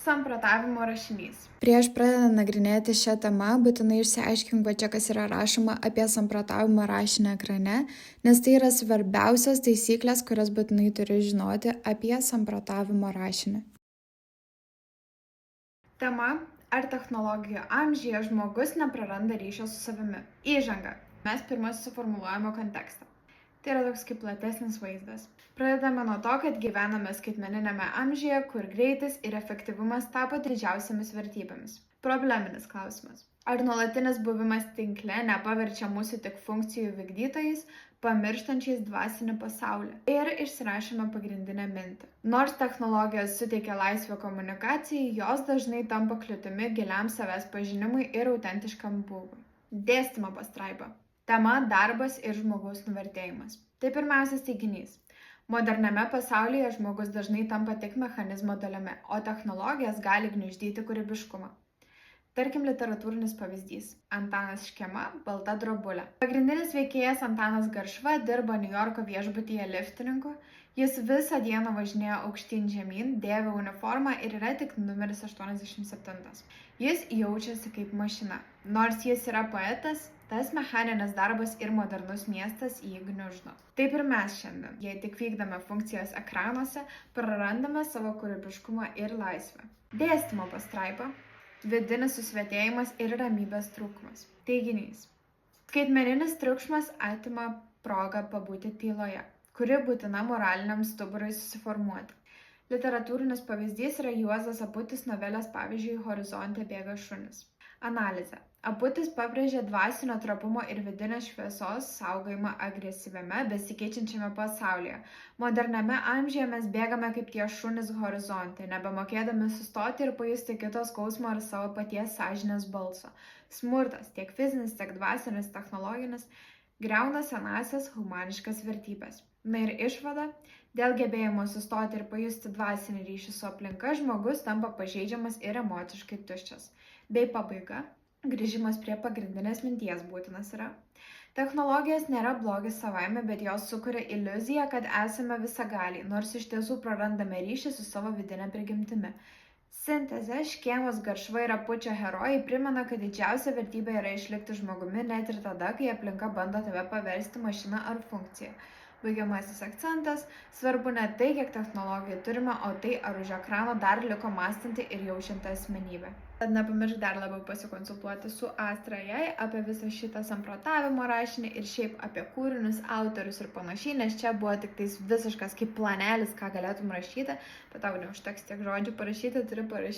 Samprotavimo rašinys. Prieš pradedant nagrinėti šią temą, būtinai išsiaiškink pačia, kas yra rašoma apie samprotavimo rašinį ekrane, nes tai yra svarbiausios taisyklės, kurias būtinai turi žinoti apie samprotavimo rašinį. Tema: ar technologijų amžiuje žmogus nepraranda ryšio su savimi? Įžanga. Mes pirmą suformuluojame kontekstą. Tai yra toks kaip platesnis vaizdas. Pradedame nuo to, kad gyvename skaitmeninėme amžiuje, kur greitis ir efektyvumas tapo didžiausiamis vertybėmis. Probleminis klausimas. Ar nuolatinis buvimas tinkle nepaverčia mūsų tik funkcijų vykdytojais, pamirštančiais dvasinį pasaulį? Ir išsirašome pagrindinę mintį. Nors technologijos suteikia laisvę komunikacijai, jos dažnai tampa kliūtimi giliam savęs pažinimui ir autentiškam buvimui. Dėstymo pastraipa. Tema: darbas ir žmogaus nuvertėjimas. Tai pirmiausias teiginys. Moderniame pasaulyje žmogus dažnai tampa tik mechanizmo dalimi, o technologijas gali gniuždyti kūrybiškumą. Tarkim, literatūrinis pavyzdys. Antanas Škėma, Balta drobulė. Pagrindinis veikėjas Antanas Garšva dirba Niujorko viešbutyje liftininku. Jis visą dieną važinėja aukštyn žemyn, dėvi uniformą ir yra tik numeris 87. Jis jaučiasi kaip mašina. Nors jis yra poetas, tas mechaninis darbas ir modernus miestas jį gniuždo. Taip ir mes šiandien, jei tik vykdome funkcijas ekranuose, prarandame savo kūrybiškumą ir laisvę. Dėstymo pastraipa. Vidinis susvetėjimas ir ramybės trūkumas. Teiginys. Skaitmeninis triukšmas atima progą pabūti tyloje, kuri būtina moraliniam stuburui susiformuoti. Literatūrinis pavyzdys yra Juozas Aputis novelės pavyzdžiui Horizonte bėga šunys. Analizė. Aputis pabrėžė dvasinio trapumo ir vidinės šviesos saugojimą agresyviame, besikeičiančiame pasaulyje. Moderniame amžiuje mes bėgame kaip tie šunys horizonte, nebemokėdami sustoti ir pajusti kito skausmo ar savo paties sąžinės balso. Smurtas, tiek fizinis, tiek dvasinis, technologinis, griauna senasias humaniškas vertybės. Na ir išvada: dėl gebėjimo sustoti ir pajusti dvasinį ryšį su aplinka, žmogus tampa pažeidžiamas ir emociškai tuščias. Bei pabaiga. Grįžimas prie pagrindinės minties būtinas yra. Technologijos nėra blogis savaime, bet jos sukuria iliuziją, kad esame visagaliai, nors iš tiesų prarandame ryšį su savo vidinė prigimtimi. Sintezė. Škėmos, Garšva ir Apučio herojai primena, kad didžiausia vertybė yra išlikti žmogumi net ir tada, kai aplinka bando tave paversti mašiną ar funkciją. Baigiamasis akcentas. Svarbu ne tai, kiek technologijų turime, o tai, ar už ekrano dar liko mąstanti ir jaučianti asmenybė. Tad nepamiršk dar labiau pasikonsultuoti su Astra jei apie visą šitą samprotavimo rašinį ir šiaip apie kūrinius, autorius ir panašiai, nes čia buvo tik tais visiškas kaip planelis, ką galėtum rašyti, bet tau neužteks tiek žodžių parašyti, turi parašyti